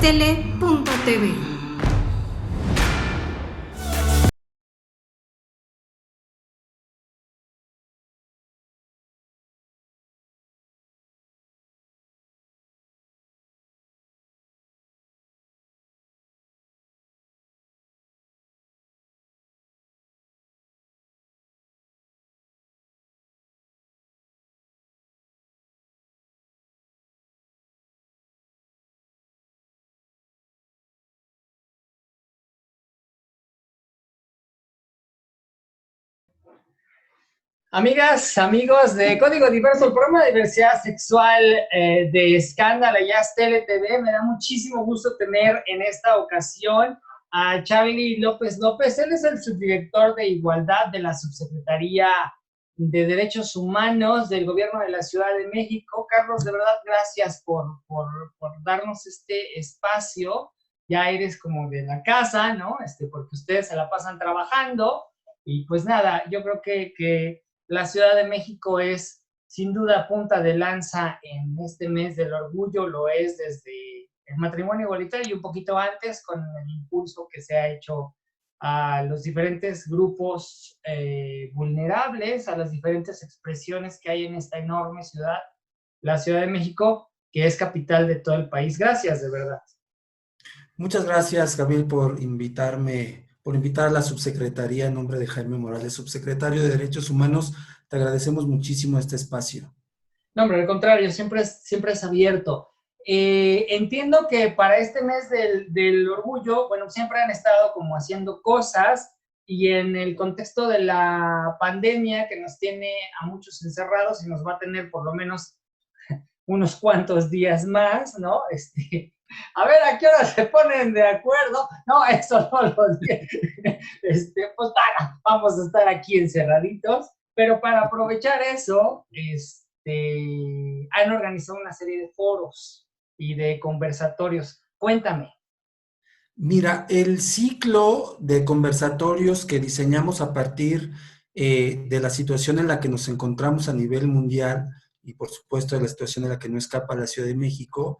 layastele.tv. Amigas, amigos de Código Diverso, el programa de diversidad sexual de Escándalo Tele TV, me da muchísimo gusto tener en esta ocasión a Charly López López. Él es el subdirector de Igualdad de la Subsecretaría de Derechos Humanos del Gobierno de la Ciudad de México. Carlos, de verdad, gracias por darnos este espacio. Ya eres como de la casa, ¿no? Porque ustedes se la pasan trabajando. Y pues nada, yo creo que la Ciudad de México es sin duda punta de lanza en este mes del orgullo, lo es desde el matrimonio igualitario y un poquito antes con el impulso que se ha hecho a los diferentes grupos vulnerables, a las diferentes expresiones que hay en esta enorme ciudad, la Ciudad de México, que es capital de todo el país. Gracias, de verdad. Muchas gracias, Gabriel, por invitar a la subsecretaría en nombre de Jaime Morales, subsecretario de Derechos Humanos. Te agradecemos muchísimo este espacio. No, hombre, al contrario, siempre es abierto. Entiendo que para este mes del orgullo, bueno, siempre han estado como haciendo cosas y en el contexto de la pandemia que nos tiene a muchos encerrados y nos va a tener por lo menos unos cuantos días más, ¿no? A ver, ¿a qué hora se ponen de acuerdo? No, eso no lo digo. Pues vamos a estar aquí encerraditos, pero para aprovechar eso, han organizado una serie de foros y de conversatorios. Cuéntame. Mira, el ciclo de conversatorios que diseñamos a partir de la situación en la que nos encontramos a nivel mundial y por supuesto de la situación en la que no escapa la Ciudad de México,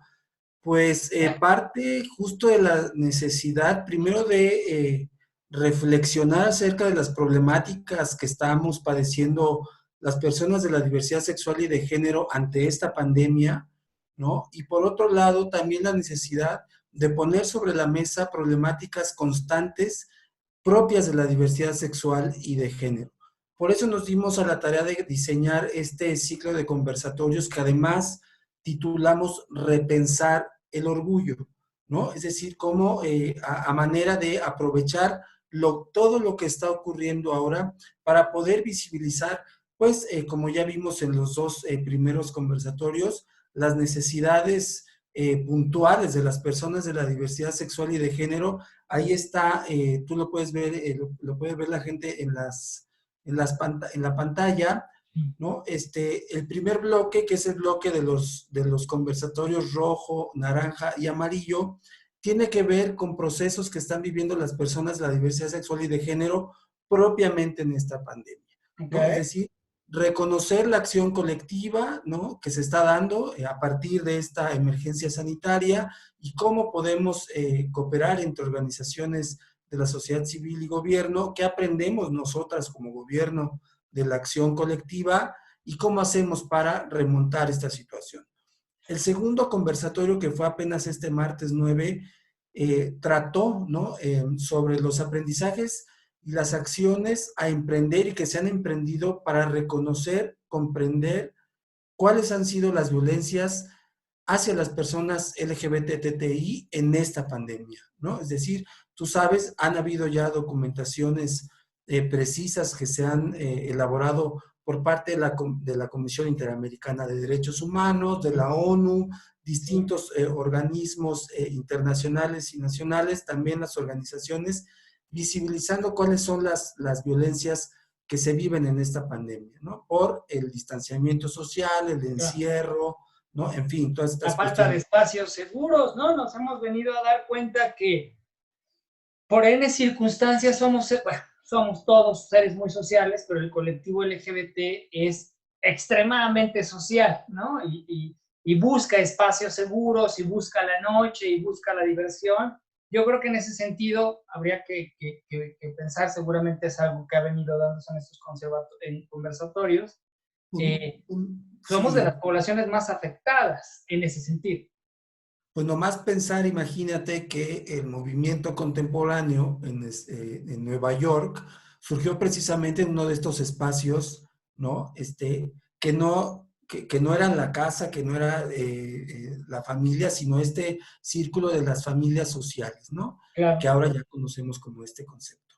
pues parte justo de la necesidad primero de reflexionar acerca de las problemáticas que estamos padeciendo las personas de la diversidad sexual y de género ante esta pandemia, ¿no? Y por otro lado, también la necesidad de poner sobre la mesa problemáticas constantes propias de la diversidad sexual y de género. Por eso nos dimos a la tarea de diseñar este ciclo de conversatorios que además titulamos Repensar el orgullo, ¿no? Es decir, cómo a manera de aprovechar todo lo que está ocurriendo ahora para poder visibilizar, pues, como ya vimos en los dos primeros conversatorios, las necesidades puntuales de las personas de la diversidad sexual y de género. Ahí está, tú lo puedes ver, lo puede ver la gente en la pantalla, ¿no? El primer bloque, que es el bloque de los conversatorios rojo, naranja y amarillo, tiene que ver con procesos que están viviendo las personas de la diversidad sexual y de género propiamente en esta pandemia, ¿no? Okay. Es decir, reconocer la acción colectiva, ¿no?, que se está dando a partir de esta emergencia sanitaria y cómo podemos cooperar entre organizaciones de la sociedad civil y gobierno, qué aprendemos nosotras como gobierno de la acción colectiva y cómo hacemos para remontar esta situación. El segundo conversatorio, que fue apenas este martes 9, trató, ¿no?, sobre los aprendizajes y las acciones a emprender y que se han emprendido para reconocer, comprender cuáles han sido las violencias hacia las personas LGBTTI en esta pandemia, ¿no? Es decir, tú sabes, han habido ya documentaciones precisas que se han elaborado por parte de la Comisión Interamericana de Derechos Humanos, de la ONU, distintos organismos internacionales y nacionales, también las organizaciones, visibilizando cuáles son las violencias que se viven en esta pandemia, ¿no? Por el distanciamiento social, el encierro, ¿no? En fin, todas estas cuestiones. La falta de espacios seguros, ¿no? Nos hemos venido a dar cuenta que por N circunstancias somos todos seres muy sociales, pero el colectivo LGBT es extremadamente social, ¿no? Y y busca espacios seguros, y busca la noche, y busca la diversión. Yo creo que en ese sentido habría que pensar, seguramente es algo que ha venido dándose en estos conversatorios. Somos de Sí, las poblaciones más afectadas en ese sentido. pues nomás pensar, imagínate que el movimiento contemporáneo en Nueva York surgió precisamente en uno de estos espacios, ¿no? Que no eran la casa, que no era la familia, sino este círculo de las familias sociales, ¿no? Que Claro. ahora ya conocemos como este concepto.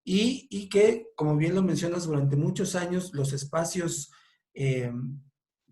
Y que, como bien lo mencionas, durante muchos años los espacios eh,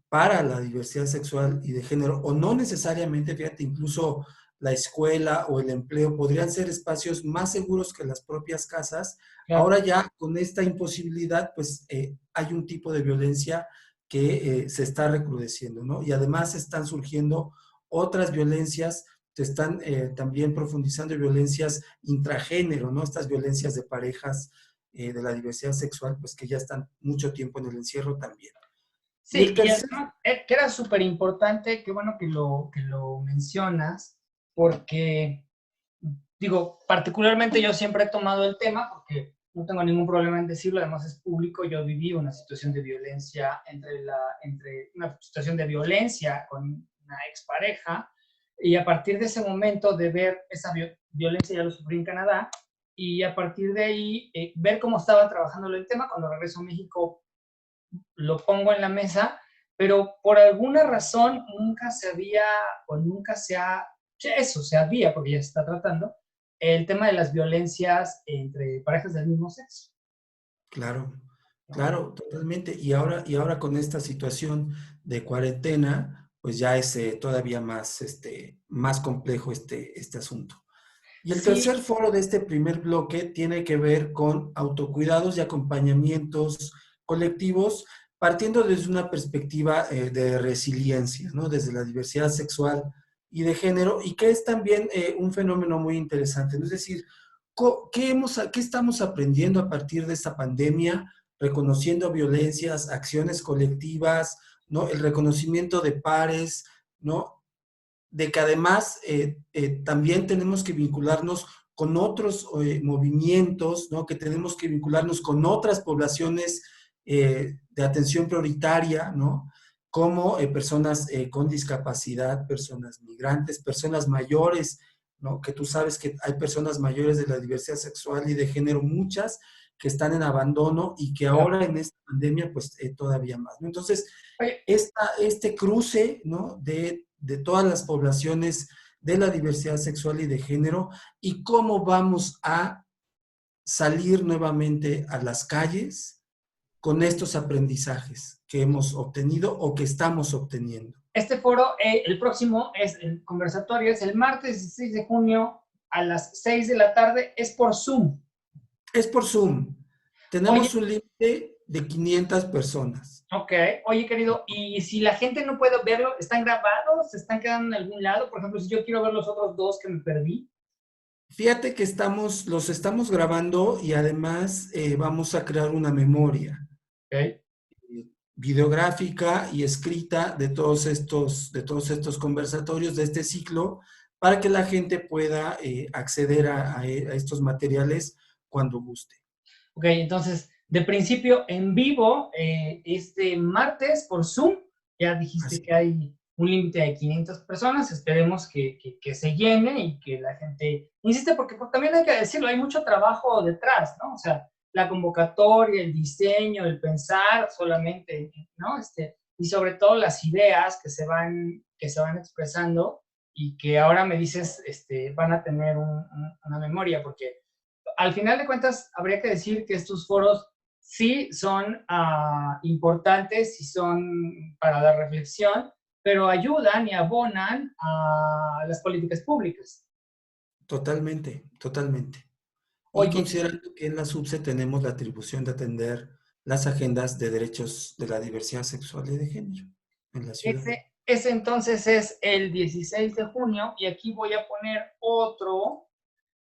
para la diversidad sexual y de género, o no necesariamente, fíjate, incluso la escuela o el empleo podrían ser espacios más seguros que las propias casas. Claro. Ahora ya con esta imposibilidad, pues hay un tipo de violencia que se está recrudeciendo, ¿no? Y además están surgiendo otras violencias, se están también profundizando violencias intragénero, ¿no? Estas violencias de parejas de la diversidad sexual, pues que ya están mucho tiempo en el encierro también. Y Sí, el y tercer además, que era súper importante, qué bueno que lo mencionas, porque, digo, particularmente yo siempre he tomado el tema, porque no tengo ningún problema en decirlo, además es público, yo viví una situación de violencia entre una situación de violencia con una expareja, y a partir de ese momento de ver esa violencia, ya lo sufrí en Canadá, y a partir de ahí, ver cómo estaba trabajando el tema, cuando regreso a México, lo pongo en la mesa, pero por alguna razón nunca se había o nunca se ha, eso se había, porque ya se está tratando, el tema de las violencias entre parejas del mismo sexo, Claro, ¿no? claro, totalmente. Y ahora con esta situación de cuarentena, pues ya es todavía más complejo este asunto. Y el tercer Sí, foro de este primer bloque tiene que ver con autocuidados y acompañamientos colectivos, partiendo desde una perspectiva de resiliencia, ¿no? Desde la diversidad sexual y de género, y que es también un fenómeno muy interesante, ¿no? Es decir, ¿qué estamos aprendiendo a partir de esta pandemia? Reconociendo violencias, acciones colectivas, ¿no? El reconocimiento de pares, ¿no? De que además también tenemos que vincularnos con otros movimientos, ¿no? Que tenemos que vincularnos con otras poblaciones de atención prioritaria, ¿no? Como personas con discapacidad, personas migrantes, personas mayores, ¿no? Que tú sabes que hay personas mayores de la diversidad sexual y de género, muchas que están en abandono y que claro. ahora en esta pandemia, pues todavía más, ¿no? Entonces, Oye, este cruce, ¿no? De todas las poblaciones de la diversidad sexual y de género y cómo vamos a salir nuevamente a las calles con estos aprendizajes que hemos obtenido o que estamos obteniendo. este foro, el próximo es el conversatorio, es el martes 16 de junio a las 6 de la tarde, es por Zoom. Es por Zoom. Oye, Tenemos un límite de 500 personas. ok, oye querido, y si la gente no puede verlo, ¿están grabados? ¿Se están quedando en algún lado? Por ejemplo, si yo quiero ver los otros dos que me perdí. Fíjate que los estamos grabando y además vamos a crear una memoria Ok. videográfica y escrita de todos estos conversatorios de este ciclo para que la gente pueda acceder a estos materiales cuando guste. Ok, entonces, de principio en vivo, este martes por Zoom, ya dijiste Así, que hay un límite de 500 personas, esperemos que se llene y que la gente insiste, porque también hay que decirlo, hay mucho trabajo detrás, ¿no? O sea, la convocatoria, el diseño, el pensar solamente, ¿no? Y sobre todo las ideas que se van expresando y que ahora me dices, van a tener una memoria, porque al final de cuentas, habría que decir que estos foros sí son importantes, sí son para la reflexión, pero ayudan y abonan a las políticas públicas. totalmente, totalmente. Y Oye, considerando que en la SUBSE tenemos la atribución de atender las agendas de derechos de la diversidad sexual y de género en la ciudad. ese entonces es el 16 de junio y aquí voy a poner otro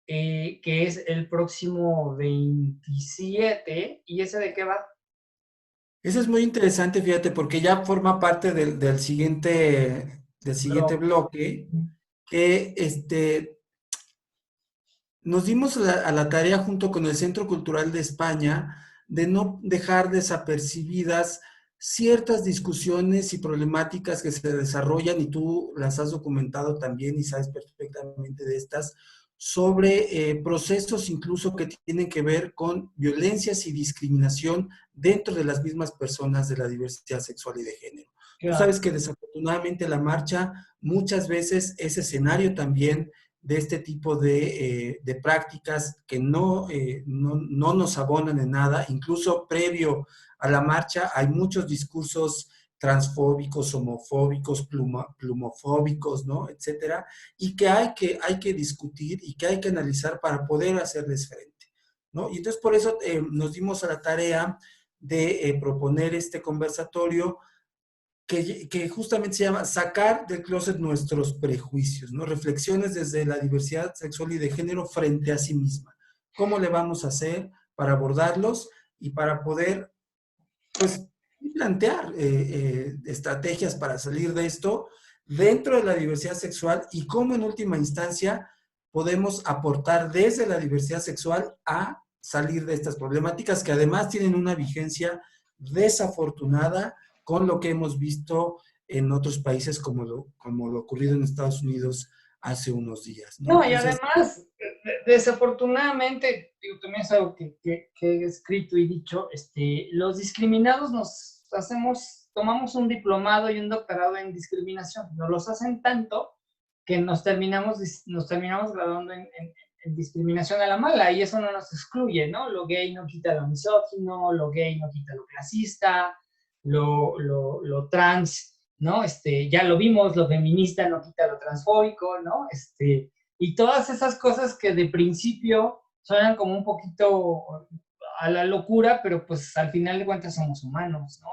que es el próximo 27. ¿Y ese de qué va? Eso es muy interesante, fíjate, porque ya forma parte del siguiente Pero, bloque, que nos dimos a la tarea junto con el Centro Cultural de España de no dejar desapercibidas ciertas discusiones y problemáticas que se desarrollan, y tú las has documentado también y sabes perfectamente de estas, sobre procesos incluso que tienen que ver con violencias y discriminación dentro de las mismas personas de la diversidad sexual y de género. Tú claro, sabes que desafortunadamente la marcha muchas veces es escenario también de este tipo de prácticas que no nos abonan en nada. Incluso previo a la marcha hay muchos discursos transfóbicos, homofóbicos, plumofóbicos, ¿no? Etcétera, y que hay que discutir y que hay que analizar para poder hacerles frente, ¿no? Y entonces por eso nos dimos a la tarea de proponer este conversatorio que justamente se llama Sacar del closet nuestros prejuicios, ¿no? Reflexiones desde la diversidad sexual y de género frente a sí misma. ¿Cómo le vamos a hacer para abordarlos y para poder, pues, plantear estrategias para salir de esto dentro de la diversidad sexual, y cómo en última instancia podemos aportar desde la diversidad sexual a salir de estas problemáticas que además tienen una vigencia desafortunada con lo que hemos visto en otros países como lo ocurrido en Estados Unidos hace unos días, ¿no? no, y Entonces, además, desafortunadamente, digo, también es algo que he escrito y dicho, los discriminados tomamos un diplomado y un doctorado en discriminación. Nos los hacen tanto que nos terminamos graduando en discriminación a la mala, y eso no nos excluye, ¿no? Lo gay no quita lo misógino, lo gay no quita lo clasista, lo trans, ¿no? Ya lo vimos, lo feminista no quita lo transfóbico, ¿no? Y todas esas cosas que de principio suenan como un poquito a la locura, pero pues al final de cuentas somos humanos, ¿no?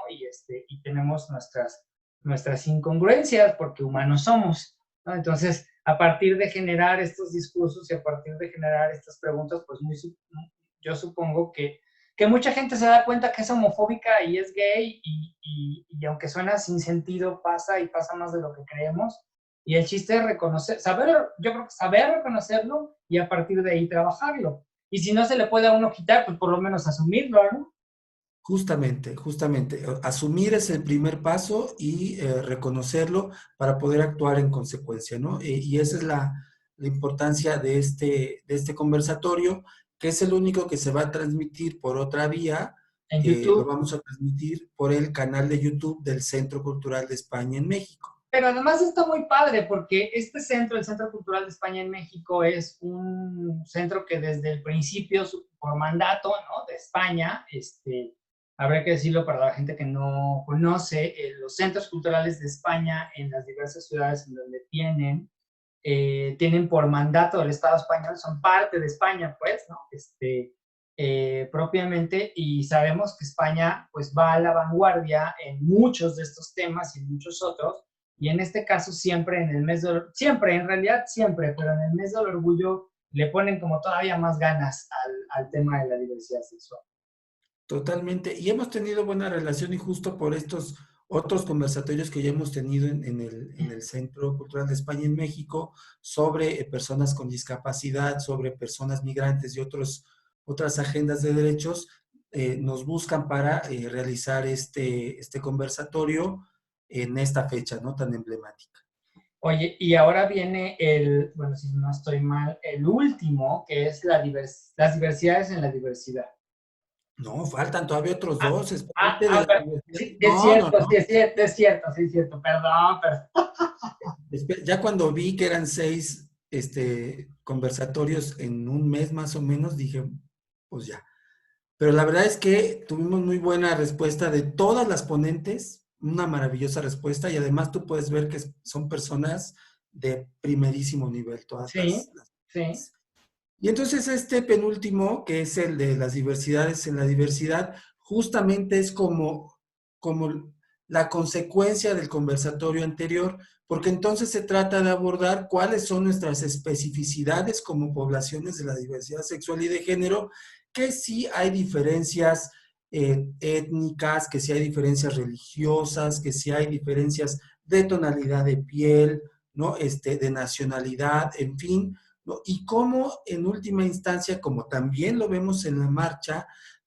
Y tenemos nuestras incongruencias porque humanos somos, ¿no? Entonces, a partir de generar estos discursos y a partir de generar estas preguntas, pues yo supongo que mucha gente se da cuenta que es homofóbica y es gay y aunque suena sin sentido, pasa y pasa más de lo que creemos. Y el chiste es yo creo que saber reconocerlo y a partir de ahí trabajarlo. Y si no se le puede a uno quitar, pues por lo menos asumirlo, ¿no? justamente, justamente, asumir es el primer paso y reconocerlo para poder actuar en consecuencia, ¿no? Y esa es la importancia de este conversatorio, que es el único que se va a transmitir por otra vía, En que lo YouTube. vamos a transmitir por el canal de YouTube del Centro Cultural de España en México. Pero además está muy padre porque este centro, el Centro Cultural de España en México, es un centro que desde el principio, por mandato, ¿no?, de España, habría que decirlo para la gente que no conoce, los centros culturales de España en las diversas ciudades en donde tienen por mandato del Estado español, son parte de España, pues, ¿no? Propiamente, y sabemos que España, pues, va a la vanguardia en muchos de estos temas y en muchos otros, y en este caso siempre en el mes siempre, en realidad siempre, pero en el mes del orgullo le ponen como todavía más ganas al tema de la diversidad sexual. Totalmente. Y hemos tenido buena relación, y justo por estos otros conversatorios que ya hemos tenido en el Centro Cultural de España en México sobre personas con discapacidad, sobre personas migrantes y otras agendas de derechos, nos buscan para realizar este conversatorio en esta fecha, ¿no? Tan emblemática. Oye, y ahora viene bueno, si no estoy mal, el último, que es las diversidades en la diversidad. No, faltan todavía otros Ah, dos. Espérate de la pero diversidad. sí, es No, no, cierto, no. sí, es cierto, sí, es cierto, perdón, perdón. Ya cuando vi que eran 6 conversatorios en un mes más o menos, dije, pues ya. Pero la verdad es que tuvimos muy buena respuesta de todas las ponentes, una maravillosa respuesta, y además tú puedes ver que son personas de primerísimo nivel, todas Sí, las. sí. Y entonces este penúltimo, que es el de las diversidades en la diversidad, justamente es como la consecuencia del conversatorio anterior, porque entonces se trata de abordar cuáles son nuestras especificidades como poblaciones de la diversidad sexual y de género, que sí hay diferencias étnicas, que si hay diferencias religiosas, que si hay diferencias de tonalidad de piel, ¿no? De nacionalidad, en fin, ¿no? Y cómo en última instancia, como también lo vemos en la marcha,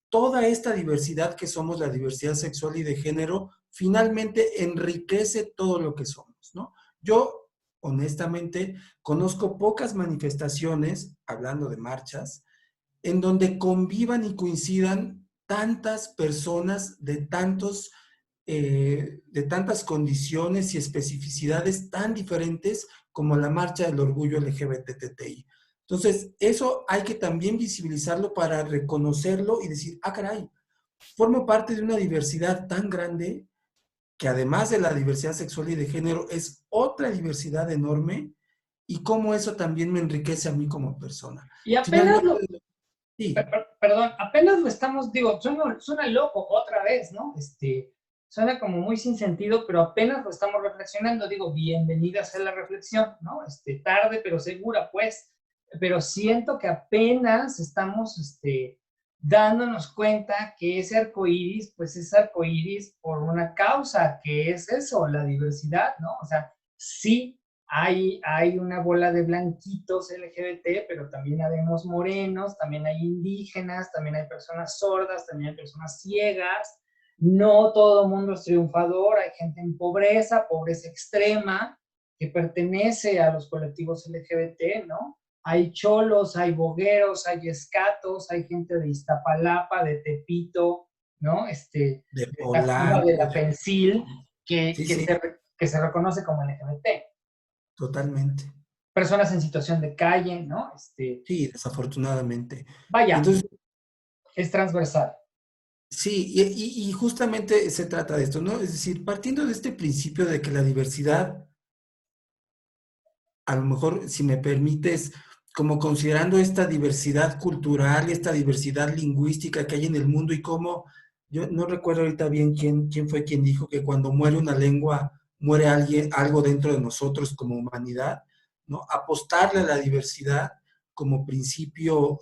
toda esta diversidad que somos, la diversidad sexual y de género, finalmente enriquece todo lo que somos, ¿no? Yo, honestamente, conozco pocas manifestaciones, hablando de marchas, en donde convivan y coincidan tantas personas de tantas condiciones y especificidades tan diferentes como la marcha del orgullo LGBTTI. Entonces, eso hay que también visibilizarlo para reconocerlo y decir, ah, caray, formo parte de una diversidad tan grande que además de la diversidad sexual y de género es otra diversidad enorme y cómo eso también me enriquece a mí como persona. Y apenas Finalmente, lo, sí, perdón, apenas lo estamos, digo, suena loco otra vez, ¿no? Suena como muy sin sentido, pero apenas lo estamos reflexionando. Digo, bienvenida a la reflexión, ¿no? Tarde pero segura, pues. Pero siento que apenas estamos, dándonos cuenta que ese arcoíris, pues es arcoíris por una causa, que es eso, la diversidad, ¿no? O sea, sí hay una bola de blanquitos LGBT, pero también habemos morenos, también hay indígenas, también hay personas sordas, también hay personas ciegas. No todo el mundo es triunfador, hay gente en pobreza, pobreza extrema, que pertenece a los colectivos LGBT, ¿no? Hay cholos, hay bogueros, hay escatos, hay gente de Iztapalapa, de Tepito, ¿no? de De Tacuba, de Polanco, la Pensil, sí, sí, que se reconoce como LGBT. totalmente. Personas en situación de calle, ¿no? Sí, desafortunadamente. Y Vaya, entonces, es transversal. sí, y justamente se trata de esto, ¿no? Es decir, partiendo de este principio de que la diversidad, a lo mejor, si me permites, como considerando esta diversidad cultural y esta diversidad lingüística que hay en el mundo y cómo, yo no recuerdo ahorita bien quién fue quien dijo que cuando muere una lengua, muere alguien, algo dentro de nosotros como humanidad, ¿no? Apostarle a la diversidad como principio,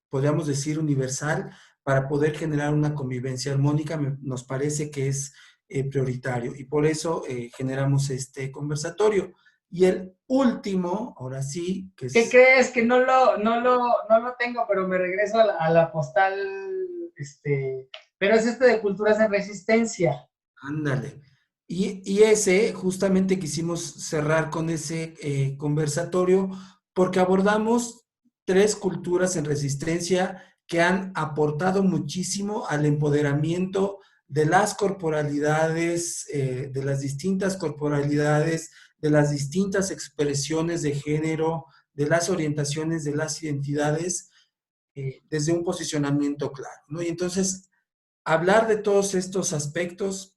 podríamos decir, universal, para poder generar una convivencia armónica, nos parece que es prioritario. Y por eso generamos este conversatorio. Y el último, ahora sí, que ¿Qué es, crees? Que no lo tengo, pero me regreso a la postal, pero es de culturas en resistencia. ándale. Y ese, justamente quisimos cerrar con ese conversatorio porque abordamos tres culturas en resistencia que han aportado muchísimo al empoderamiento de las corporalidades, de las distintas corporalidades, de las distintas expresiones de género, de las orientaciones, de las identidades, desde un posicionamiento claro, ¿no? Y entonces, hablar de todos estos aspectos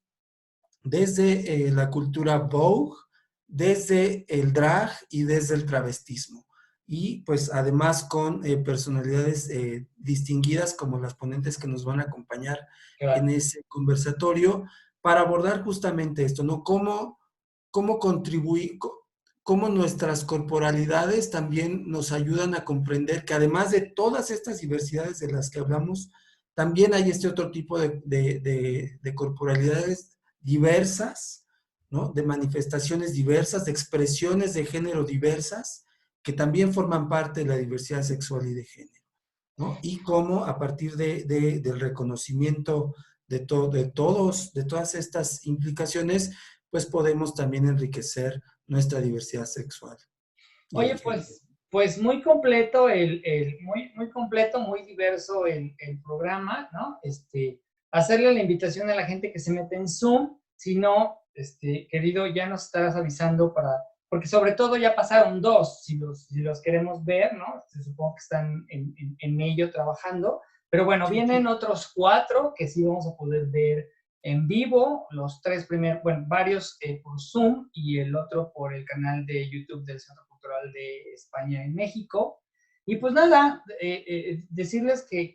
desde la cultura Vogue, desde el drag y desde el travestismo. Y pues además con personalidades distinguidas como las ponentes que nos van a acompañar en Claro. ese conversatorio para abordar justamente esto, ¿no? Cómo contribuir, cómo nuestras corporalidades también nos ayudan a comprender que además de todas estas diversidades de las que hablamos, también hay este otro tipo de corporalidades diversas, ¿no? De manifestaciones diversas, de expresiones de género diversas, que también forman parte de la diversidad sexual y de género, ¿no? Y cómo a partir del reconocimiento de todas estas implicaciones, pues podemos también enriquecer nuestra diversidad sexual y Oye, de género. pues muy completo, muy completo, muy diverso el programa, ¿no? Hacerle la invitación a la gente que se mete en Zoom, si no, querido, ya nos estarás avisando porque sobre todo ya pasaron dos, si los queremos ver, ¿no? Supongo que están en ello trabajando, pero bueno, Sí, vienen otros cuatro que sí vamos a poder ver en vivo, los tres primeros, bueno, varios por Zoom y el otro por el canal de YouTube del Centro Cultural de España en México. Y pues nada, decirles que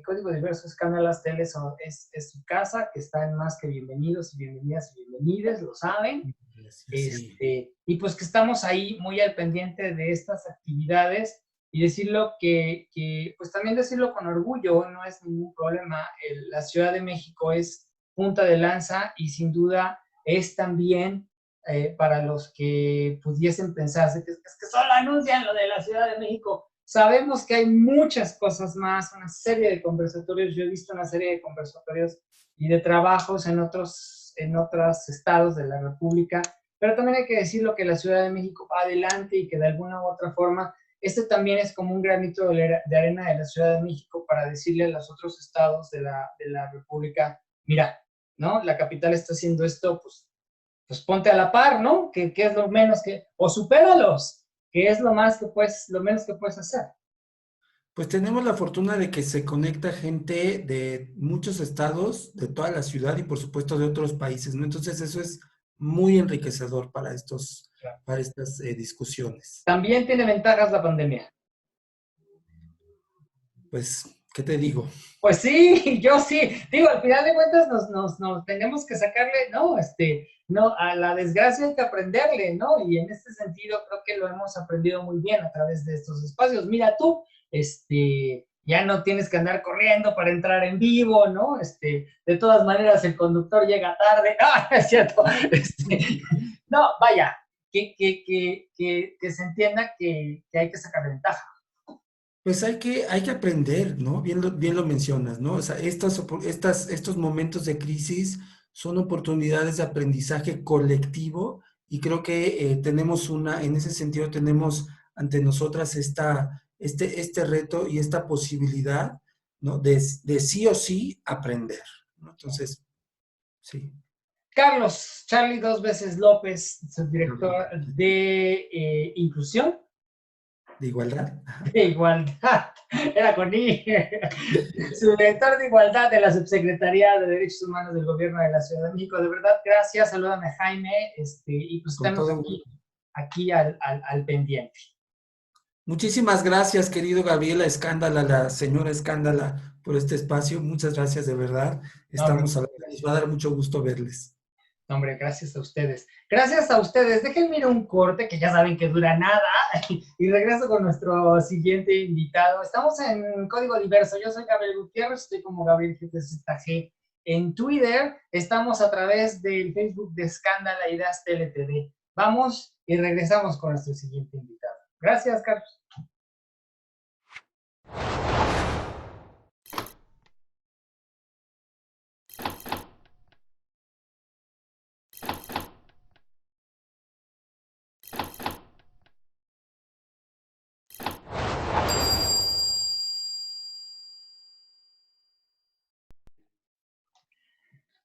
Código Diverso Escándalas Tele es su casa, que están más que bienvenidos y bienvenidas y bienvenides, lo saben. sí. Y pues que estamos ahí muy al pendiente de estas actividades y decirlo pues también decirlo con orgullo, no es ningún problema. La Ciudad de México es punta de lanza y sin duda es también para los que pudiesen pensarse que solo anuncian lo de la Ciudad de México. Sabemos que hay muchas cosas más, una serie de conversatorios. Yo he visto una serie de conversatorios y de trabajos en otros estados de la República, pero también hay que decirlo que la Ciudad de México va adelante y que de alguna u otra forma este también es como un granito de arena de la Ciudad de México para decirle a los otros estados de la República, mira, ¿no? La capital está haciendo esto, pues ponte a la par, ¿no? Que es lo menos o supéralos, que es lo menos que puedes hacer. Pues tenemos la fortuna de que se conecta gente de muchos estados, de toda la ciudad y por supuesto de otros países, ¿no? Entonces eso es muy enriquecedor para estas discusiones. También tiene ventajas la pandemia. Pues, ¿qué te digo? Pues sí, yo sí. Digo, al final de cuentas nos tenemos que sacarle, ¿no? No, a la desgracia hay que aprenderle, ¿no? Y en este sentido creo que lo hemos aprendido muy bien a través de estos espacios. Mira tú, ya no tienes que andar corriendo para entrar en vivo, ¿no? De todas maneras el conductor llega tarde. No, es cierto. No, vaya, que se entienda que hay que sacar ventaja. Pues hay que aprender, ¿no? Bien lo mencionas, ¿no? O sea, estos momentos de crisis son oportunidades de aprendizaje colectivo y creo que en ese sentido tenemos ante nosotras este reto y esta posibilidad, ¿no? De sí o sí aprender, ¿no? Entonces, sí. Carlos Charlie dos veces López, subdirector de Inclusión. ¿De igualdad? De Igualdad, era con I. Subdirector de Igualdad de la Subsecretaría de Derechos Humanos del Gobierno de la Ciudad de México. De verdad, gracias. Salúdame a Jaime y pues estamos aquí al pendiente. Muchísimas gracias, querido Gabriela Escándala, la señora Escándala, por este espacio. Muchas gracias, de verdad. Estamos hablando. Nos va a dar mucho gusto verles. Hombre, gracias a ustedes. Gracias a ustedes. Déjenme ir a un corte que ya saben que dura nada y regreso con nuestro siguiente invitado. Estamos en Código Diverso. Yo soy Gabriel Gutiérrez, estoy como Gabriel GTZG en Twitter. Estamos a través del Facebook de Escándala y Das TLTV. Vamos y regresamos con nuestro siguiente invitado. Gracias, Carlos.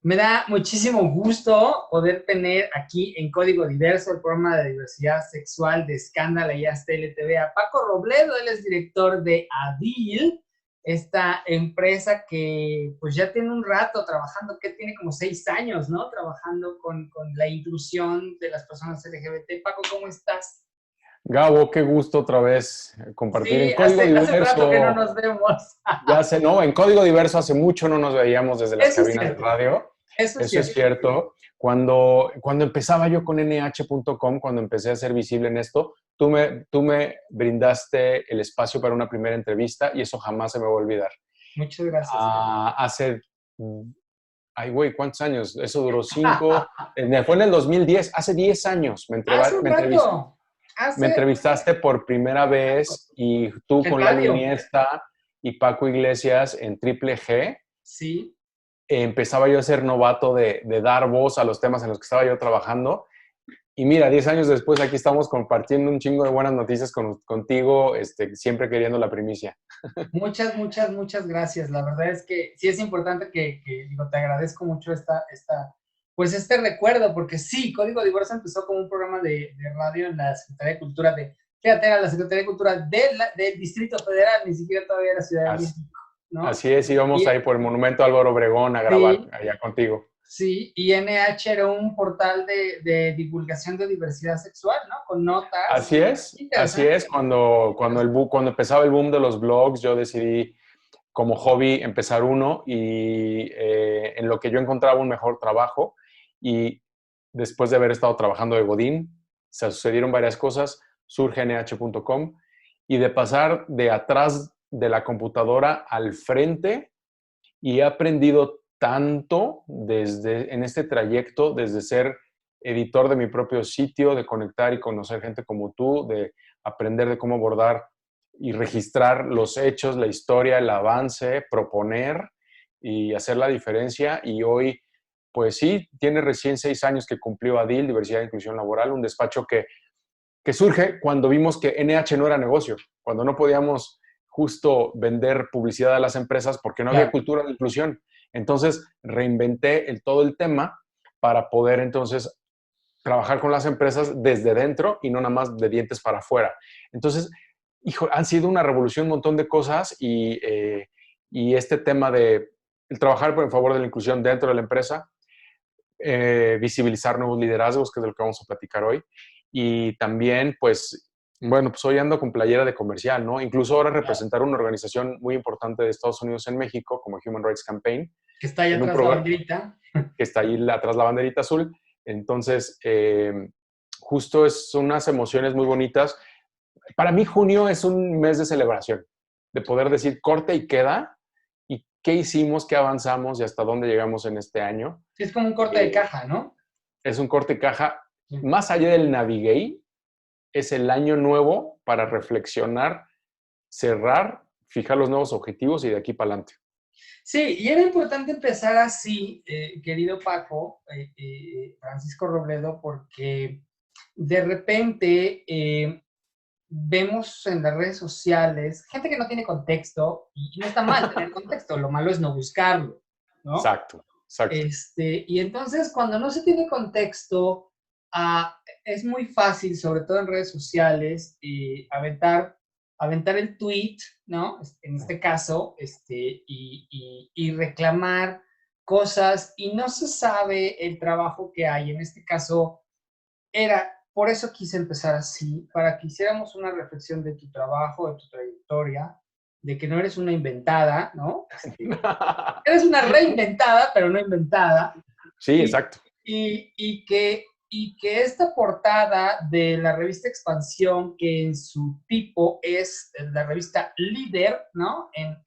Me da muchísimo gusto poder tener aquí en Código Diverso, el programa de diversidad sexual de Escándala y Haz TLTV, a Paco Robledo. Él es director de ADIL, esta empresa que pues ya tiene un rato trabajando, que tiene como 6 años, ¿no? Trabajando con la inclusión de las personas LGBT. Paco, ¿cómo estás? Gabo, qué gusto otra vez compartir sí, en Código Diverso. Hace rato que no nos vemos. Ya sé, no, en Código Diverso hace mucho no nos veíamos desde las cabinas de radio. Eso es cierto. Cuando empezaba yo con nh.com, cuando empecé a ser visible en esto, tú me brindaste el espacio para una primera entrevista y eso jamás se me va a olvidar. Muchas gracias. Ay, güey, ¿cuántos años? Eso duró 5. Fue en el 2010, hace 10 años me entrevistaste por primera vez y tú con Lalo Iniesta y Paco Iglesias en Triple G. Sí. Empezaba yo a ser novato de dar voz a los temas en los que estaba yo trabajando. Y mira, 10 años después aquí estamos compartiendo un chingo de buenas noticias contigo, siempre queriendo la primicia. Muchas gracias. La verdad es que sí es importante que te agradezco mucho este recuerdo, porque sí, Código Diverso empezó como un programa de radio en la Secretaría de Cultura fíjate, era la Secretaría de Cultura del Distrito Federal, ni siquiera todavía era Ciudad de México, ¿no? Así es, íbamos ahí por el Monumento Álvaro Obregón a grabar allá contigo. Sí, y NH era un portal de divulgación de diversidad sexual, ¿no? Con notas. Así es. Cuando empezaba el boom de los blogs, yo decidí como hobby empezar uno y en lo que yo encontraba un mejor trabajo. Y después de haber estado trabajando de Godín, se sucedieron varias cosas, surge nh.com y de pasar de atrás de la computadora al frente, y he aprendido tanto en este trayecto, desde ser editor de mi propio sitio, de conectar y conocer gente como tú, de aprender de cómo abordar y registrar los hechos, la historia, el avance, proponer y hacer la diferencia. Y hoy, pues sí, tiene recién 6 años que cumplió ADIL, Diversidad e Inclusión Laboral, un despacho que surge cuando vimos que NH no era negocio, cuando no podíamos justo vender publicidad a las empresas porque no había cultura de inclusión. Entonces, reinventé todo el tema para poder entonces trabajar con las empresas desde dentro y no nada más de dientes para afuera. Entonces, hijo, han sido una revolución, un montón de cosas y este tema de el trabajar en favor de la inclusión dentro de la empresa, visibilizar nuevos liderazgos, que es de lo que vamos a platicar hoy, y también, pues, bueno, pues hoy ando con playera de comercial, ¿no? Incluso ahora representar una organización muy importante de Estados Unidos en México, como Human Rights Campaign. Que está ahí atrás la banderita. Que está ahí atrás la banderita azul. Entonces, justo son unas emociones muy bonitas. Para mí, junio es un mes de celebración, de poder decir corte y queda, y qué hicimos, qué avanzamos y hasta dónde llegamos en este año. Sí, es como un corte de caja, ¿no? Es un corte de caja. Más allá del Navigate, es el año nuevo para reflexionar, cerrar, fijar los nuevos objetivos y de aquí para adelante. Sí, y era importante empezar así, querido Paco, Francisco Robledo, porque de repente vemos en las redes sociales gente que no tiene contexto, y no está mal tener contexto, lo malo es no buscarlo, ¿no? Exacto, exacto. Y entonces cuando no se tiene contexto, es muy fácil, sobre todo en redes sociales, aventar el tweet, ¿no? En este caso, y reclamar cosas, y no se sabe el trabajo que hay. En este caso, por eso quise empezar así, para que hiciéramos una reflexión de tu trabajo, de tu trayectoria, de que no eres una inventada, ¿no? Eres una reinventada, pero no inventada. Sí, exacto. Y que esta portada de la revista Expansión, que en su tipo es la revista líder, ¿no? En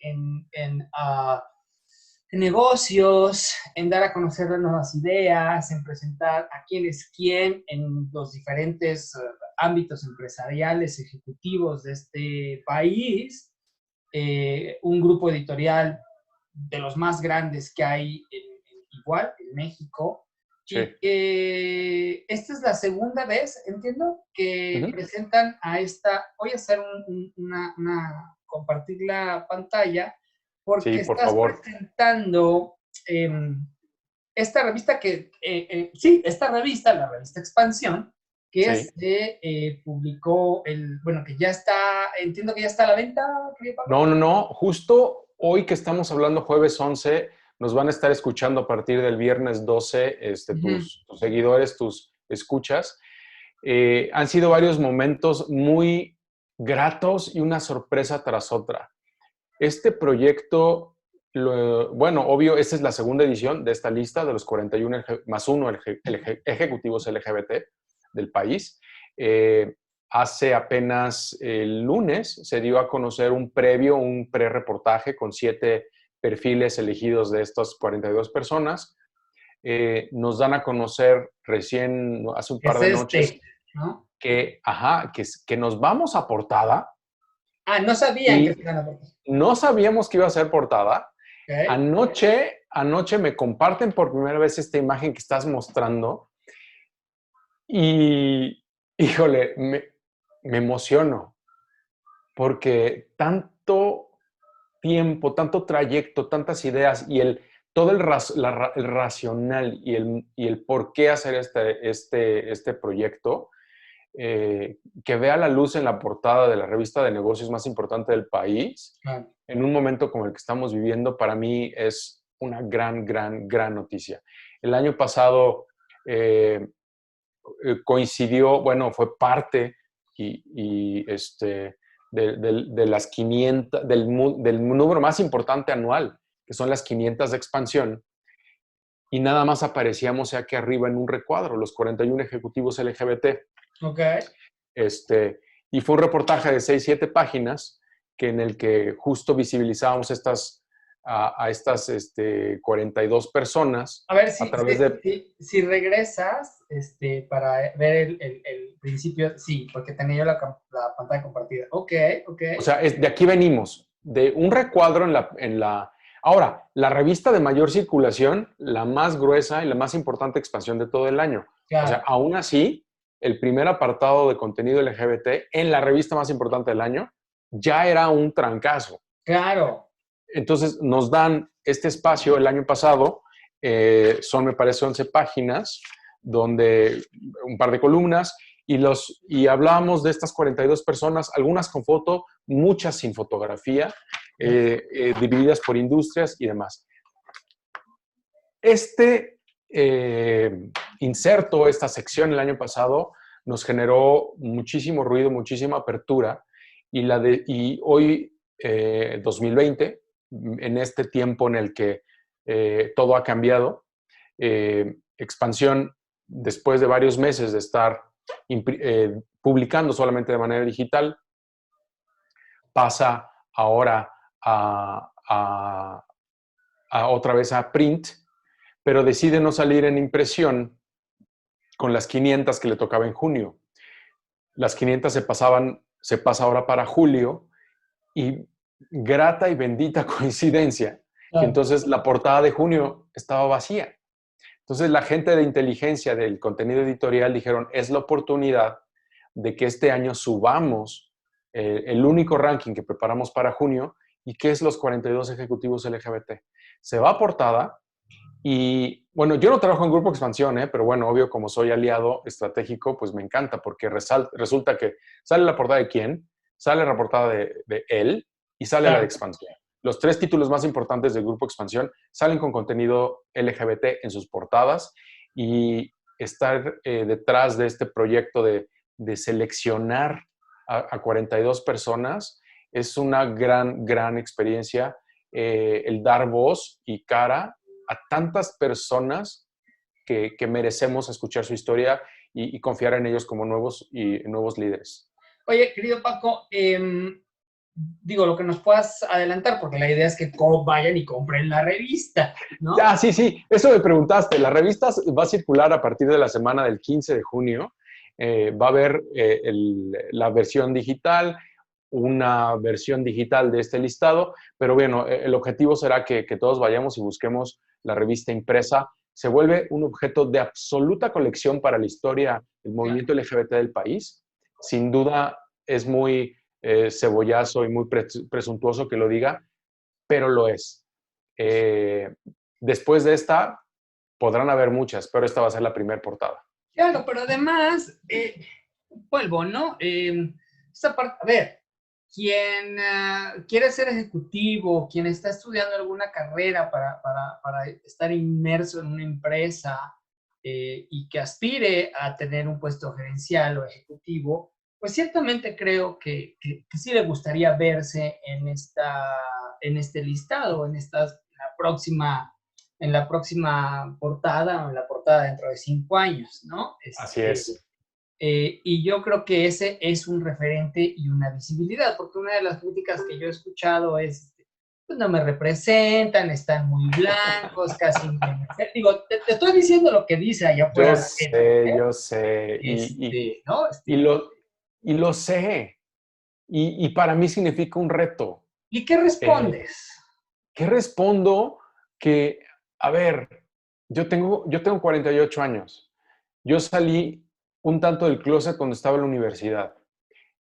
negocios, en dar a conocer las nuevas ideas, en presentar a quién es quién en los diferentes ámbitos empresariales, ejecutivos de este país, un grupo editorial de los más grandes que hay igual en México. Sí. Y esta es la segunda vez, entiendo, que presentan a esta. Voy a hacer compartir la pantalla, porque sí, por estás favor. presentando esta revista esta revista, la revista Expansión, que publicó que ya está, entiendo que ya está a la venta. No, justo hoy que estamos hablando, jueves 11, nos van a estar escuchando a partir del viernes 12, tus seguidores, tus escuchas. Han sido varios momentos muy gratos y una sorpresa tras otra. Este proyecto, obvio, esta es la segunda edición de esta lista de los 41 más 1 ejecutivos LGBT del país. Hace apenas el lunes se dio a conocer un pre-reportaje con 7 perfiles elegidos de estas 42 personas. Nos dan a conocer recién, hace un par de noches, ¿no? que nos vamos a portada. No sabían que iban a portada. No sabíamos que iba a ser portada. Okay. Anoche me comparten por primera vez esta imagen que estás mostrando y, híjole, me emociono porque tanto tiempo, tanto trayecto, tantas ideas y todo el racional y el por qué hacer este proyecto, que vea la luz en la portada de la revista de negocios más importante del país, en un momento como el que estamos viviendo, para mí es una gran, gran, gran noticia. El año pasado coincidió, fue parte de las 500, del número más importante anual, que son las 500 de Expansión, y nada más aparecíamos aquí arriba en un recuadro, los 41 ejecutivos LGBT. Ok. Y fue un reportaje de 6, 7 páginas en el que justo visibilizábamos a estas 42 personas. A ver, a través si regresas para ver el principio, sí, porque tenía yo la pantalla compartida. Ok. O sea, de aquí venimos, de un recuadro en la... Ahora, la revista de mayor circulación, la más gruesa y la más importante expansión de todo el año. Claro. O sea, aún así, el primer apartado de contenido LGBT en la revista más importante del año ya era un trancazo. Claro. Entonces, nos dan este espacio el año pasado, son, me parece, 11 páginas, donde un par de columnas, y hablábamos de estas 42 personas, algunas con foto, muchas sin fotografía, divididas por industrias y demás. Inserto, esta sección el año pasado, nos generó muchísimo ruido, muchísima apertura, y hoy, 2020, en este tiempo en el que todo ha cambiado, Expansión, después de varios meses de estar publicando solamente de manera digital, pasa ahora otra vez a print, pero decide no salir en impresión con las 500 que le tocaba en junio. Las 500 se pasa ahora para julio, y grata y bendita coincidencia, que entonces la portada de junio estaba vacía. Entonces la gente de inteligencia del contenido editorial dijeron, es la oportunidad de que este año subamos el único ranking que preparamos para junio, y que es los 42 ejecutivos LGBT. Se va a portada, y bueno, yo no trabajo en Grupo Expansión, pero bueno, obvio, como soy aliado estratégico, pues me encanta, porque resulta que sale la portada de quién, sale la portada de él, y sale la de Expansión. Los 3 títulos más importantes del Grupo Expansión salen con contenido LGBT en sus portadas, y estar detrás de este proyecto de seleccionar a 42 personas es una gran experiencia, el dar voz y cara a tantas personas que merecemos escuchar su historia y confiar en ellos como nuevos líderes. Oye, querido Paco, digo, lo que nos puedas adelantar, porque la idea es que vayan y compren la revista, ¿no? Ah, sí, eso me preguntaste. La revista va a circular a partir de la semana del 15 de junio. Va a haber la versión digital, una versión digital de este listado, pero bueno, el objetivo será que todos vayamos y busquemos la revista impresa. Se vuelve un objeto de absoluta colección para la historia del movimiento LGBT del país. Sin duda es muy cebollazo y muy presuntuoso que lo diga, pero lo es. Después de esta, podrán haber muchas, pero esta va a ser la primera portada. Claro, pero además, vuelvo, ¿no? Esta parte, a ver, quien quiere ser ejecutivo, quien está estudiando alguna carrera para estar inmerso en una empresa y que aspire a tener un puesto gerencial o ejecutivo, pues ciertamente creo que sí le gustaría verse en este listado, en la próxima portada o en la portada dentro de 5 años, ¿no? Así es. Y yo creo que ese es un referente y una visibilidad, porque una de las críticas que yo he escuchado es, pues no me representan, están muy blancos, casi... Digo, te estoy diciendo lo que dice allá afuera. Yo sé. Y lo sé. Y para mí significa un reto. ¿Y qué respondes? ¿Qué respondo? Que, a ver, yo tengo 48 años. Yo salí un tanto del closet cuando estaba en la universidad.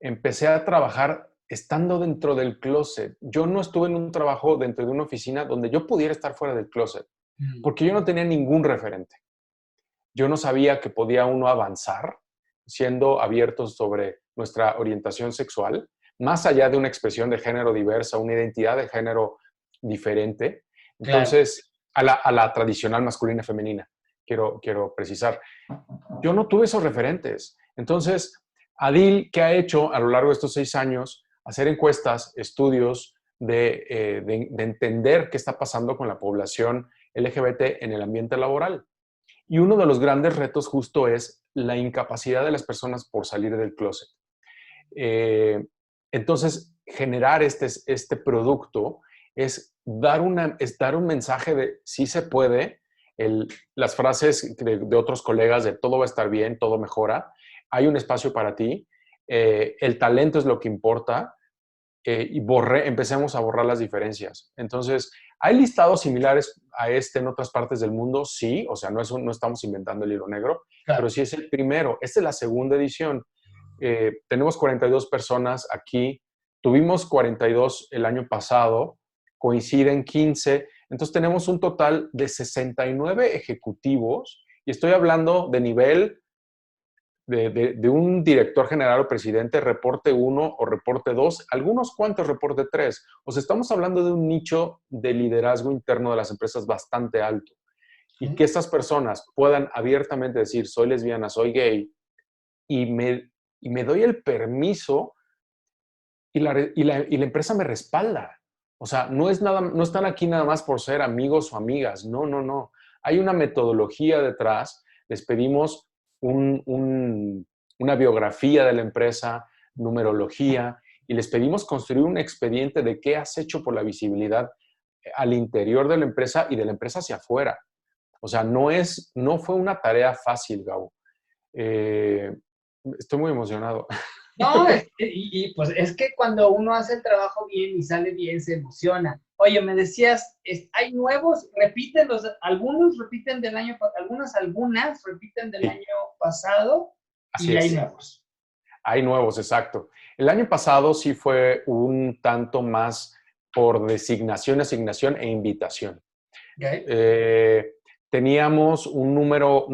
Empecé a trabajar estando dentro del closet. Yo no estuve en un trabajo dentro de una oficina donde yo pudiera estar fuera del closet, porque yo no tenía ningún referente. Yo no sabía que podía uno avanzar siendo abiertos sobre nuestra orientación sexual, más allá de una expresión de género diversa, una identidad de género diferente. Entonces, claro, a la tradicional masculina femenina, quiero precisar. Yo no tuve esos referentes. Entonces, Adil, ¿qué ha hecho a lo largo de estos 6 años? Hacer encuestas, estudios de entender qué está pasando con la población LGBT en el ambiente laboral. Y uno de los grandes retos justo es la incapacidad de las personas por salir del closet. Entonces, generar este producto es dar un mensaje de sí se puede, las frases de otros colegas de todo va a estar bien, todo mejora, hay un espacio para ti, el talento es lo que importa, y empecemos a borrar las diferencias. Entonces, ¿hay listados similares a este en otras partes del mundo? Sí, o sea, no estamos inventando el hilo negro, claro, pero sí es el primero. Esta es la segunda edición. Tenemos 42 personas aquí, tuvimos 42 el año pasado, coinciden 15, entonces tenemos un total de 69 ejecutivos, y estoy hablando de nivel de un director general o presidente, reporte 1 o reporte 2, algunos cuantos reporte 3. O sea, estamos hablando de un nicho de liderazgo interno de las empresas bastante alto. Y que estas personas puedan abiertamente decir, soy lesbiana, soy gay, y me doy el permiso y la empresa me respalda. O sea, no están aquí nada más por ser amigos o amigas. No, no, no. Hay una metodología detrás. Les pedimos una biografía de la empresa, numerología, y les pedimos construir un expediente de qué has hecho por la visibilidad al interior de la empresa y de la empresa hacia afuera. O sea, no fue una tarea fácil, Gabo. Estoy muy emocionado. No, y pues es que cuando uno hace el trabajo bien y sale bien, se emociona. Oye, me decías, hay nuevos, algunas repiten del año pasado, Así y es. hay nuevos. Hay nuevos, exacto. El año pasado sí fue un tanto más por designación, asignación e invitación. Okay. Teníamos un número,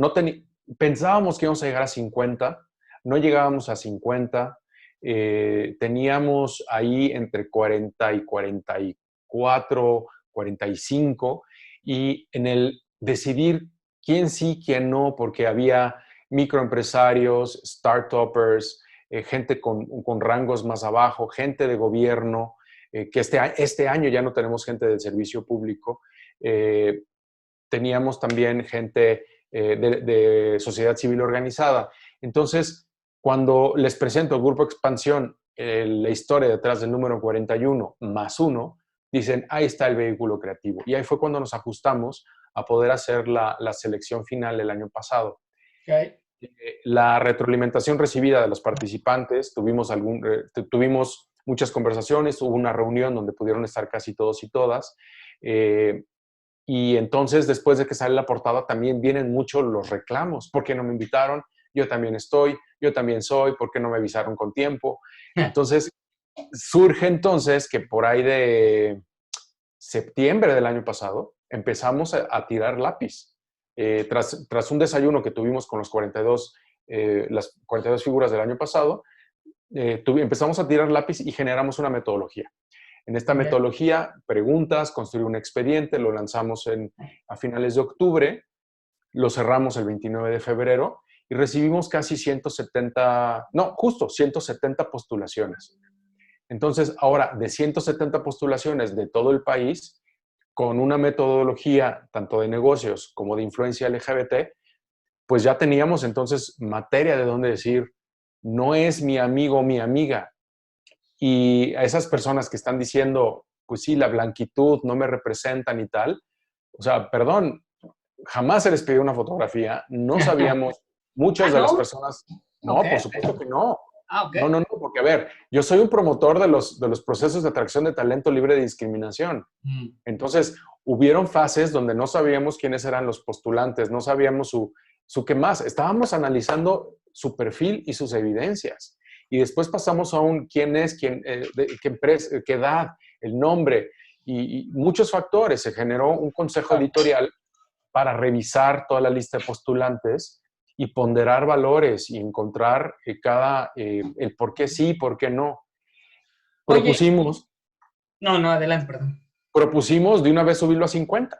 pensábamos que íbamos a llegar a 50, no llegábamos a 50, teníamos ahí entre 40 y 44, 45, y en el decidir quién sí, quién no, porque había microempresarios, startuppers, gente con rangos más abajo, gente de gobierno, que este año ya no tenemos gente del servicio público, teníamos también gente de sociedad civil organizada. Entonces, cuando les presento al Grupo Expansión la historia detrás del número 41 más 1, dicen, ahí está el vehículo creativo. Y ahí fue cuando nos ajustamos a poder hacer la selección final el año pasado. Okay. La retroalimentación recibida de los participantes, tuvimos muchas conversaciones, hubo una reunión donde pudieron estar casi todos y todas. Y entonces, después de que sale la portada, también vienen muchos los reclamos. ¿Por qué no me invitaron? Yo también estoy, yo también soy, ¿por qué no me avisaron con tiempo? Entonces, surge entonces que por ahí de septiembre del año pasado, empezamos a tirar lápiz. Tras un desayuno que tuvimos con las 42 figuras del año pasado, empezamos a tirar lápiz y generamos una metodología. En esta metodología, preguntas, construir un expediente, lo lanzamos a finales de octubre, lo cerramos el 29 de febrero y recibimos casi 170 postulaciones. Entonces, ahora, de 170 postulaciones de todo el país, con una metodología tanto de negocios como de influencia LGBT, pues ya teníamos entonces materia de dónde decir, no es mi amigo o mi amiga. Y a esas personas que están diciendo, pues sí, la blanquitud no me representan y tal, o sea, perdón, jamás se les pidió una fotografía, no sabíamos, muchas de las personas, no, okay. Por supuesto que no. Okay. No, porque a ver, yo soy un promotor de los procesos de atracción de talento libre de discriminación. Entonces, hubieron fases donde no sabíamos quiénes eran los postulantes, no sabíamos su qué más, estábamos analizando su perfil y sus evidencias. Y después pasamos a quién es, qué empresa, qué edad, el nombre y muchos factores. Se generó un consejo editorial para revisar toda la lista de postulantes y ponderar valores y encontrar el por qué sí, por qué no. Propusimos... Oye, no, adelante, perdón. Propusimos de una vez subirlo a 50,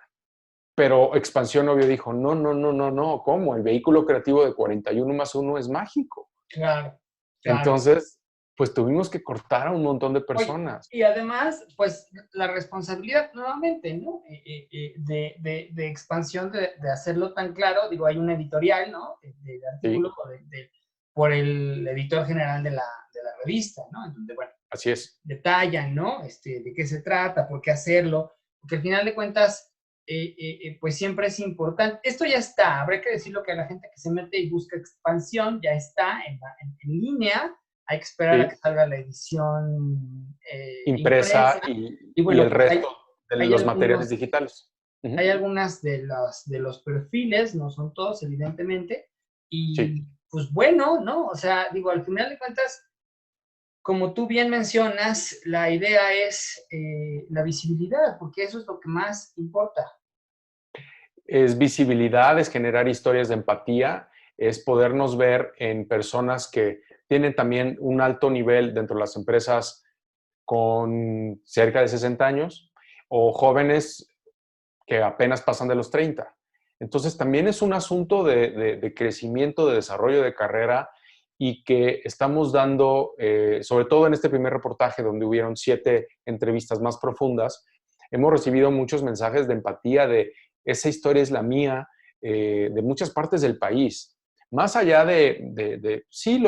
pero Expansión Obvio dijo, no, ¿cómo? El vehículo creativo de 41 más 1 es mágico. Claro. Entonces, pues tuvimos que cortar a un montón de personas. Oye, y además, pues la responsabilidad nuevamente, ¿no? De Expansión, de hacerlo tan claro, digo, hay una editorial, ¿no? De artículo, sí. por el editor general de la revista, ¿no? En donde, bueno, así es. Detallan, ¿no? De qué se trata, por qué hacerlo, porque al final de cuentas, pues siempre es importante. Esto ya está, habrá que decirlo que a la gente que se mete y busca expansión, ya está en línea, hay que esperar a que salga la edición impresa y bueno, el pues resto de los materiales digitales. Hay algunas de los perfiles, no son todos, evidentemente, y pues bueno, ¿no? O sea, digo, al final de cuentas, como tú bien mencionas, la idea es la visibilidad, porque eso es lo que más importa. Es visibilidad, es generar historias de empatía, es podernos ver en personas que tienen también un alto nivel dentro de las empresas con cerca de 60 años o jóvenes que apenas pasan de los 30. Entonces también es un asunto de crecimiento, de desarrollo de carrera y que estamos dando, sobre todo en este primer reportaje donde hubieron 7 entrevistas más profundas, hemos recibido muchos mensajes de empatía, de esa historia es la mía, de muchas partes del país. Más allá sí,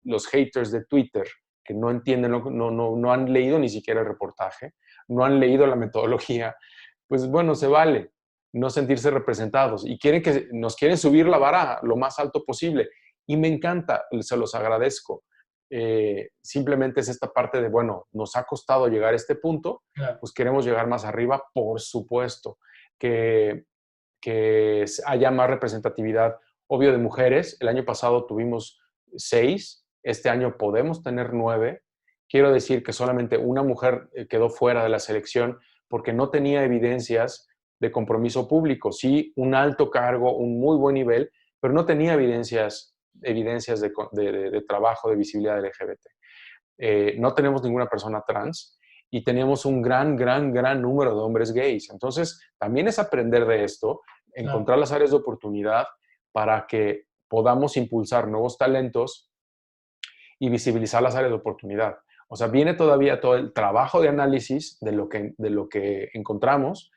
los haters de Twitter, que no entienden, no han leído ni siquiera el reportaje, no han leído la metodología, pues bueno, se vale no sentirse representados y nos quieren subir la vara lo más alto posible. Y me encanta, se los agradezco. Simplemente es esta parte de, bueno, nos ha costado llegar a este punto, claro, pues queremos llegar más arriba, por supuesto, que haya más representatividad, obvio, de mujeres. El año pasado tuvimos 6, este año podemos tener 9. Quiero decir que solamente una mujer quedó fuera de la selección porque no tenía evidencias de compromiso público. Sí, un alto cargo, un muy buen nivel, pero no tenía evidencias de trabajo, de visibilidad LGBT. No tenemos ninguna persona trans y tenemos un gran número de hombres gays. Entonces, también es aprender de esto, encontrar las áreas de oportunidad para que podamos impulsar nuevos talentos y visibilizar las áreas de oportunidad. O sea, viene todavía todo el trabajo de análisis de lo que encontramos,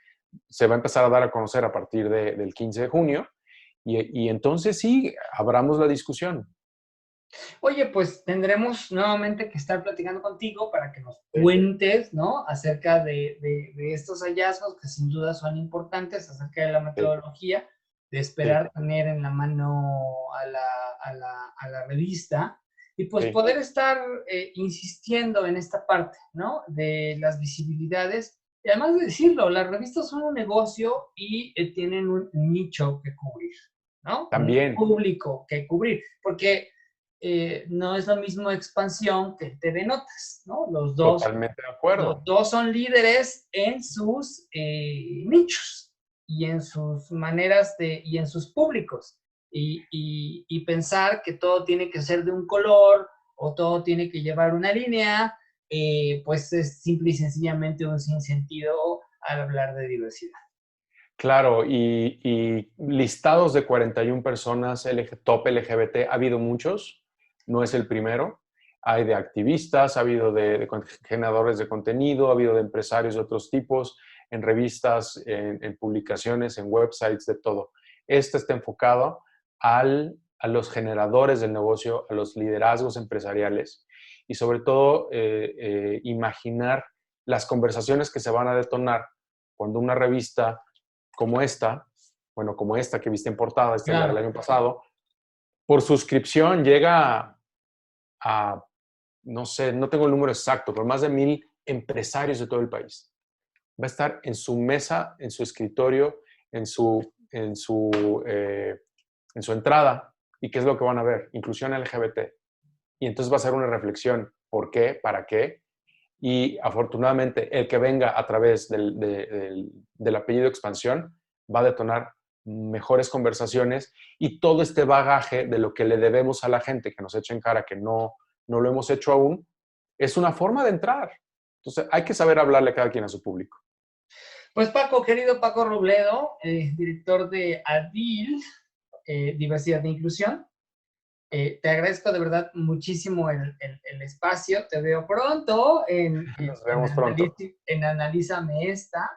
se va a empezar a dar a conocer a partir del 15 de junio y entonces sí, abramos la discusión. Oye, pues tendremos nuevamente que estar platicando contigo para que nos cuentes, ¿no? Acerca de estos hallazgos que sin duda son importantes, acerca de la metodología, de esperar tener en la mano a la revista y pues poder estar insistiendo en esta parte, ¿no? De las visibilidades. Y además de decirlo, las revistas son un negocio y tienen un nicho que cubrir, ¿no? También. Un público que cubrir, porque no es lo mismo Expansión que TV Notas, ¿no? Totalmente de acuerdo. Los dos son líderes en sus nichos y en sus maneras y en sus públicos. Y pensar que todo tiene que ser de un color o todo tiene que llevar una línea, pues es simple y sencillamente un sinsentido al hablar de diversidad. Claro, y listados de 41 personas top LGBT, ha habido muchos, no es el primero. Hay de activistas, ha habido de generadores de contenido, ha habido de empresarios de otros tipos, en revistas, en publicaciones, en websites, de todo. Este está enfocado a los generadores del negocio, a los liderazgos empresariales y sobre todo imaginar las conversaciones que se van a detonar cuando una revista como esta, bueno, como esta que viste en portada, del año pasado, por suscripción llega a, no sé, no tengo el número exacto, pero más de 1,000 empresarios de todo el país. Va a estar en su mesa, en su escritorio, en su entrada. ¿Y qué es lo que van a ver? Inclusión LGBT. Y entonces va a ser una reflexión. ¿Por qué? ¿Para qué? Y afortunadamente el que venga a través del apellido Expansión va a detonar mejores conversaciones y todo este bagaje de lo que le debemos a la gente que nos echa en cara que no lo hemos hecho aún, es una forma de entrar. Entonces hay que saber hablarle a cada quien a su público. Pues Paco, querido Paco Robledo, director de ADIL, Diversidad e Inclusión, te agradezco de verdad muchísimo el espacio. Te veo pronto Nos vemos pronto. en Analízame Esta.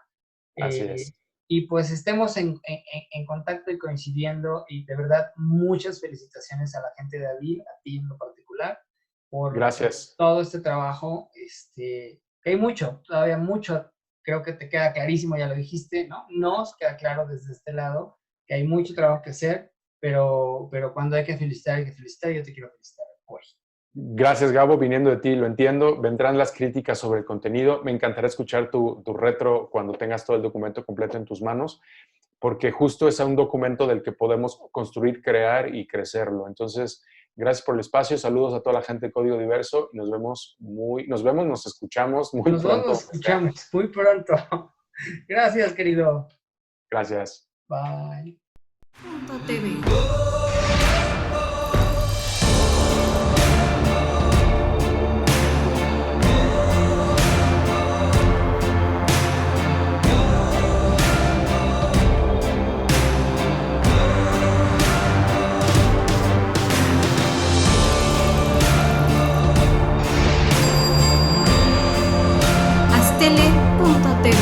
Así es. y pues estemos en contacto y coincidiendo, y de verdad muchas felicitaciones a la gente de Adil, a ti en lo particular, por Gracias. todo este trabajo, que hay mucho, todavía mucho, creo que te queda clarísimo, ya lo dijiste, ¿no? Nos queda claro desde este lado que hay mucho trabajo que hacer, pero cuando hay que felicitar, yo te quiero felicitar hoy. Gracias, Gabo, viniendo de ti, lo entiendo. Vendrán las críticas sobre el contenido. Me encantará escuchar tu retro cuando tengas todo el documento completo en tus manos, porque justo es un documento del que podemos construir, crear y crecerlo. Entonces, gracias por el espacio. Saludos a toda la gente de Código Diverso. Nos escuchamos muy pronto. Nos escuchamos muy pronto. Gracias, querido. Gracias. Bye. TV. Astele.tv.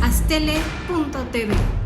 Astele.tv.